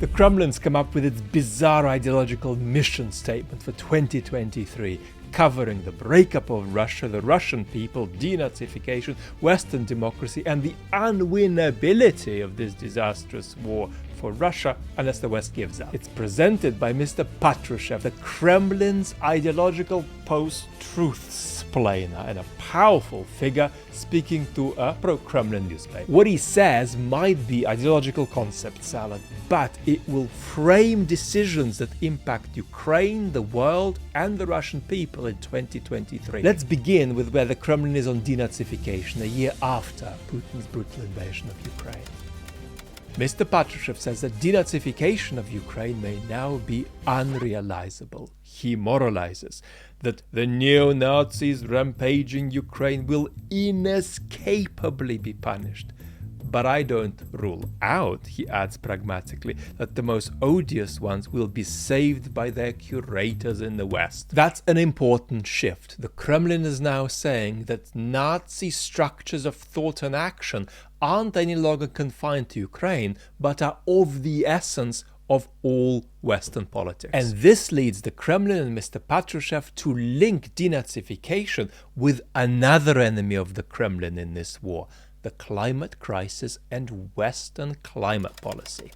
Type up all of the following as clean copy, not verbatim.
The Kremlin's come up with its bizarre ideological mission statement for 2023, covering the breakup of Russia, the Russian people, denazification, Western democracy, and the unwinnability of this disastrous war for Russia unless the West gives up. It's presented by Mr. Patrushev, the Kremlin's ideological post-truth-splainer and a powerful figure speaking to a pro-Kremlin newspaper. What he says might be ideological concept salad, but it will frame decisions that impact Ukraine, the world, and the Russian people in 2023. Let's begin with where the Kremlin is on denazification, a year after Putin's brutal invasion of Ukraine. Mr. Patrushev says that denazification of Ukraine may now be unrealizable. He moralizes that the neo-Nazis rampaging Ukraine will inescapably be punished. But I don't rule out, he adds pragmatically, that the most odious ones will be saved by their curators in the West. That's an important shift. The Kremlin is now saying that Nazi structures of thought and action aren't any longer confined to Ukraine, but are of the essence of all Western politics. And this leads the Kremlin and Mr. Patrushev to link denazification with another enemy of the Kremlin in this war, the climate crisis and Western climate policy.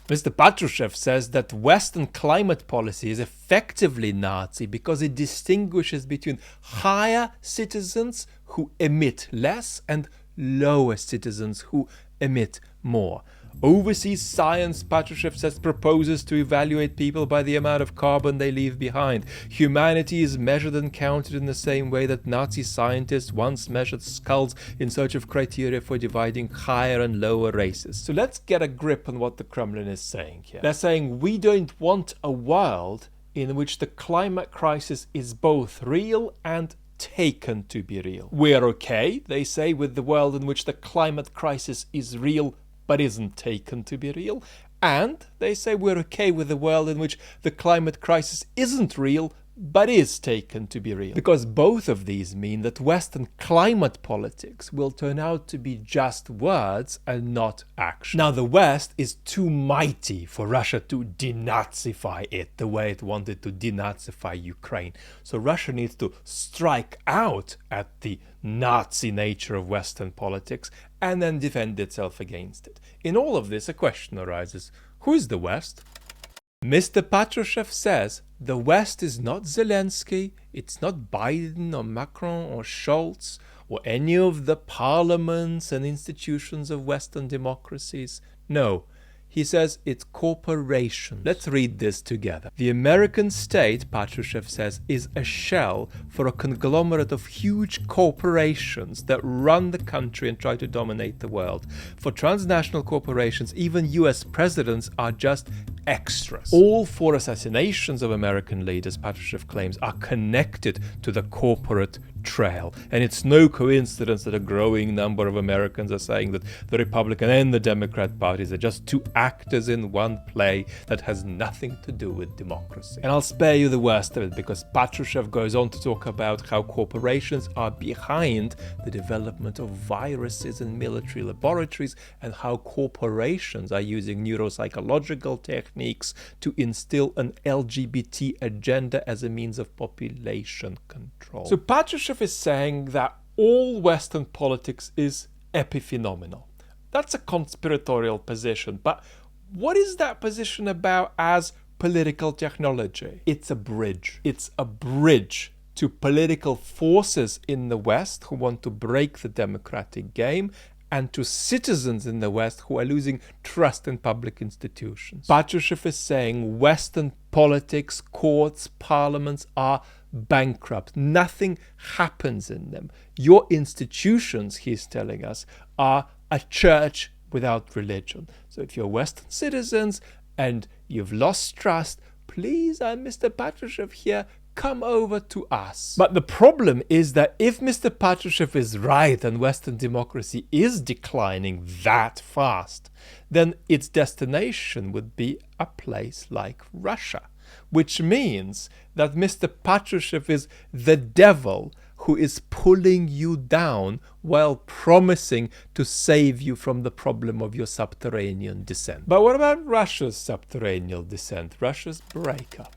Mr. Patrushev says that Western climate policy is effectively Nazi because it distinguishes between higher citizens who emit less and lower citizens who emit more. Overseas science, Patrushev says, proposes to evaluate people by the amount of carbon they leave behind. Humanity is measured and counted in the same way that Nazi scientists once measured skulls in search of criteria for dividing higher and lower races. So let's get a grip on what the Kremlin is saying here. They're saying we don't want a world in which the climate crisis is both real and taken to be real. We're okay, they say, with the world in which the climate crisis is real but isn't taken to be real. And they say we're okay with a world in which the climate crisis isn't real but is taken to be real. Because both of these mean that Western climate politics will turn out to be just words and not action. Now, the West is too mighty for Russia to denazify it the way it wanted to denazify Ukraine. So Russia needs to strike out at the Nazi nature of Western politics and then defend itself against it. In all of this, a question arises: who is the West? Mr. Patrushev says the West is not Zelensky, it's not Biden or Macron or Scholz or any of the parliaments and institutions of Western democracies. No, he says it's corporations. Let's read this together. The American state, Patrushev says, is a shell for a conglomerate of huge corporations that run the country and try to dominate the world. For transnational corporations, even US presidents are just extras. All 4 assassinations of American leaders, Patrushev claims, are connected to the corporate trail. And it's no coincidence that a growing number of Americans are saying that the Republican and the Democrat parties are just 2 actors in one play that has nothing to do with democracy. And I'll spare you the worst of it, because Patrushev goes on to talk about how corporations are behind the development of viruses in military laboratories and how corporations are using neuropsychological techniques to instill an LGBT agenda as a means of population control. So Patrushev is saying that all Western politics is epiphenomenal. That's a conspiratorial position, but what is that position about as political technology? It's a bridge. It's a bridge to political forces in the West who want to break the democratic game, and to citizens in the West who are losing trust in public institutions. Patrushev is saying Western politics, courts, parliaments are bankrupt. Nothing happens in them. Your institutions, he's telling us, are a church without religion. So if you're Western citizens and you've lost trust, please, I'm Mr. Patrushev here, come over to us. But the problem is that if Mr. Patrushev is right and Western democracy is declining that fast, then its destination would be a place like Russia, which means that Mr. Patrushev is the devil who is pulling you down while promising to save you from the problem of your subterranean descent. But what about Russia's subterranean descent, Russia's breakup?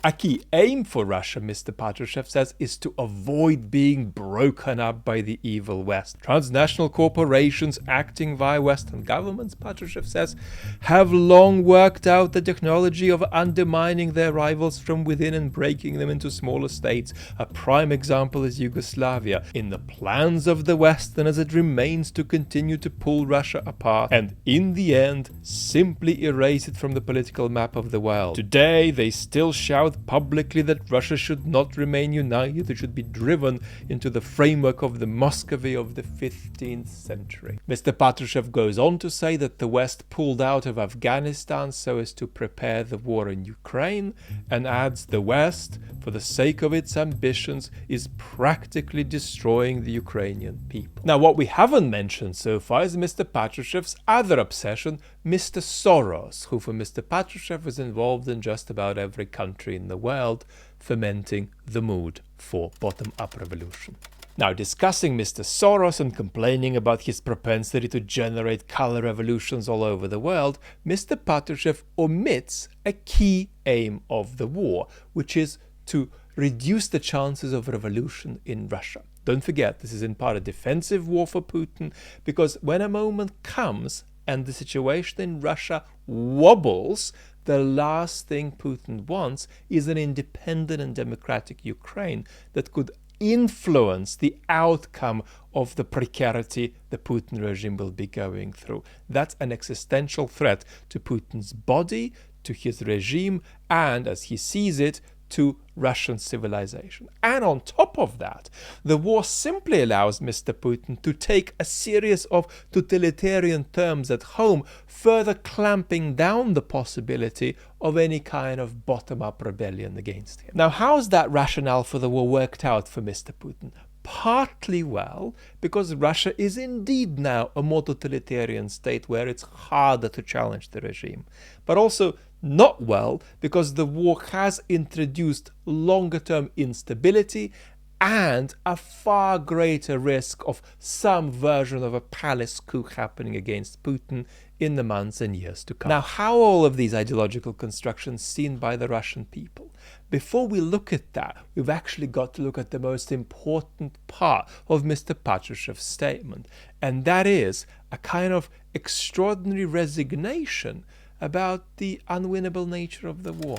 A key aim for Russia, Mr. Patrushev says, is to avoid being broken up by the evil West. Transnational corporations acting via Western governments, Patrushev says, have long worked out the technology of undermining their rivals from within and breaking them into smaller states. A prime example is Yugoslavia. In the plans of the West, and as it remains to continue to pull Russia apart, and in the end, simply erase it from the political map of the world. Today, they still shout publicly that Russia should not remain united, it should be driven into the framework of the Muscovy of the 15th century. Mr. Patrushev goes on to say that the West pulled out of Afghanistan so as to prepare the war in Ukraine, and adds the West, for the sake of its ambitions, is practically destroying the Ukrainian people. Now, what we haven't mentioned so far is Mr. Patrushev's other obsession, Mr. Soros, who for Mr. Patrushev is involved in just about every country in the world, fermenting the mood for bottom-up revolution. Now, discussing Mr. Soros and complaining about his propensity to generate color revolutions all over the world, Mr. Patrushev omits a key aim of the war, which is to reduce the chances of revolution in Russia. Don't forget, this is in part a defensive war for Putin, because when a moment comes and the situation in Russia wobbles, the last thing Putin wants is an independent and democratic Ukraine that could influence the outcome of the precarity the Putin regime will be going through. That's an existential threat to Putin's body, to his regime, and, as he sees it, to Russian civilization. And on top of that, the war simply allows Mr. Putin to take a series of totalitarian terms at home, further clamping down the possibility of any kind of bottom-up rebellion against him. Now, how's that rationale for the war worked out for Mr. Putin? Partly well, because Russia is indeed now a more totalitarian state where it's harder to challenge the regime. But also not well, because the war has introduced longer-term instability and a far greater risk of some version of a palace coup happening against Putin in the months and years to come. Now, how are all of these ideological constructions seen by the Russian people? Before we look at that, we've actually got to look at the most important part of Mr. Patrushev's statement, and that is a kind of extraordinary resignation about the unwinnable nature of the war.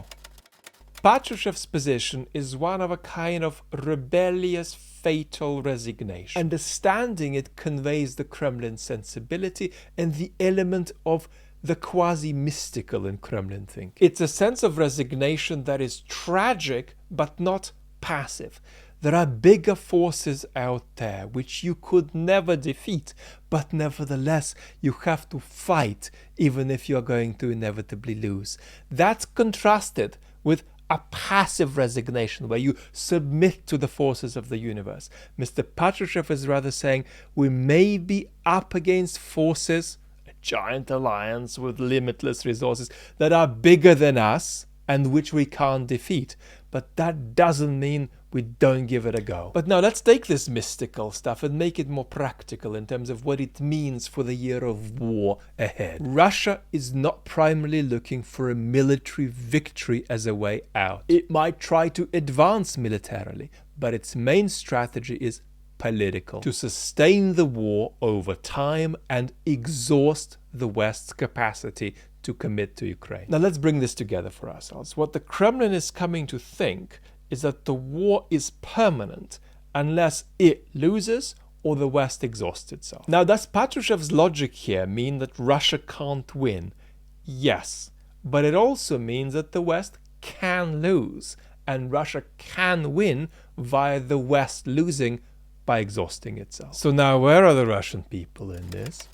Patrushev's position is one of a kind of rebellious, fatal resignation. Understanding it conveys the Kremlin sensibility and the element of the quasi-mystical in Kremlin thinking. It's a sense of resignation that is tragic but not passive. There are bigger forces out there which you could never defeat, but nevertheless you have to fight even if you're going to inevitably lose. That's contrasted with a passive resignation where you submit to the forces of the universe. Mr. Patrushev is rather saying we may be up against forces, a giant alliance with limitless resources that are bigger than us and which we can't defeat, but that doesn't mean we don't give it a go. But now let's take this mystical stuff and make it more practical in terms of what it means for the year of war ahead. Russia is not primarily looking for a military victory as a way out. It might try to advance militarily, but its main strategy is political, to sustain the war over time and exhaust the West's capacity to commit to Ukraine. Now let's bring this together for ourselves. What the Kremlin is coming to think is that the war is permanent unless it loses or the West exhausts itself. Now, does Patrushev's logic here mean that Russia can't win? Yes, but it also means that the West can lose and Russia can win via the West losing by exhausting itself. So now, where are the Russian people in this?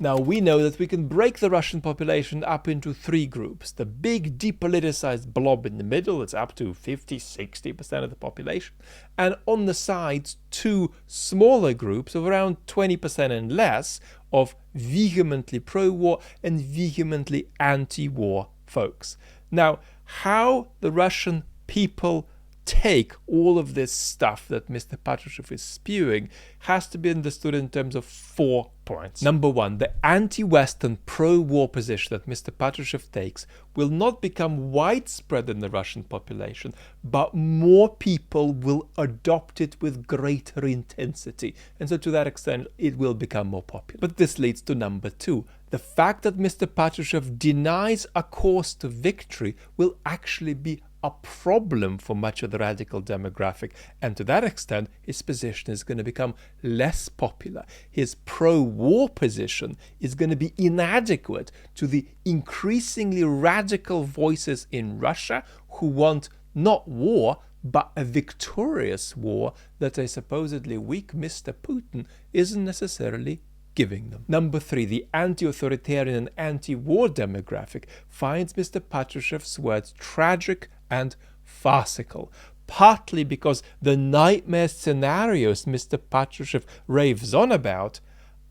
Now, we know that we can break the Russian population up into three groups. The big depoliticized blob in the middle, it's up to 50-60% of the population. And on the sides, two smaller groups of around 20% and less of vehemently pro-war and vehemently anti-war folks. Now, how the Russian people take all of this stuff that Mr. Patrushev is spewing has to be understood in terms of 4 points. Number 1, the anti-Western pro-war position that Mr. Patrushev takes will not become widespread in the Russian population, but more people will adopt it with greater intensity. And so to that extent, it will become more popular. But this leads to number 2. The fact that Mr. Patrushev denies a course to victory will actually be a problem for much of the radical demographic, and to that extent his position is going to become less popular. His pro-war position is going to be inadequate to the increasingly radical voices in Russia who want not war but a victorious war that a supposedly weak Mr. Putin isn't necessarily giving them. Number 3, the anti-authoritarian and anti-war demographic finds Mr. Patrushev's words tragic and farcical, partly because the nightmare scenarios Mr. Patrushev raves on about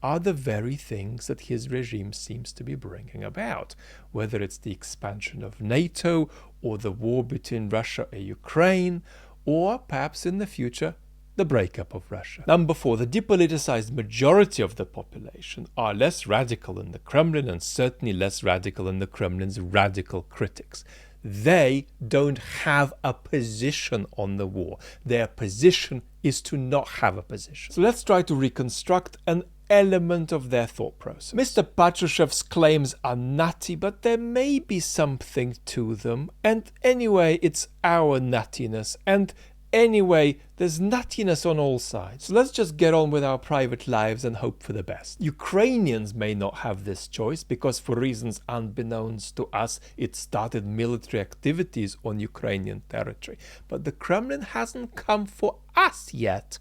are the very things that his regime seems to be bringing about, whether it's the expansion of NATO or the war between Russia and Ukraine, or perhaps in the future the breakup of Russia. Number 4, the depoliticized majority of the population are less radical than the Kremlin and certainly less radical than the Kremlin's radical critics. They don't have a position on the war. Their position is to not have a position. So let's try to reconstruct an element of their thought process. Mr. Patrushev's claims are nutty, but there may be something to them. And anyway, it's our nuttiness. And anyway, there's nuttiness on all sides. So let's just get on with our private lives and hope for the best. Ukrainians may not have this choice because for reasons unbeknownst to us, it started military activities on Ukrainian territory. But the Kremlin hasn't come for us yet.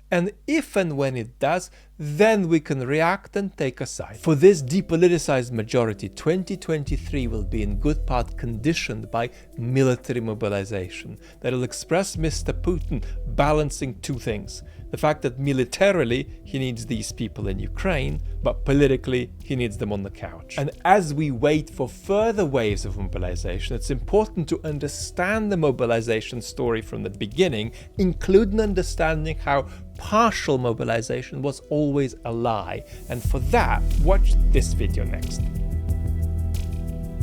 And if and when it does, then we can react and take a side. For this depoliticized majority, 2023 will be in good part conditioned by military mobilization that will express Mr. Putin balancing 2 things. The fact that militarily he needs these people in Ukraine, but politically he needs them on the couch. And as we wait for further waves of mobilization, it's important to understand the mobilization story from the beginning, including understanding how partial mobilization was always a lie. And for that, watch this video next.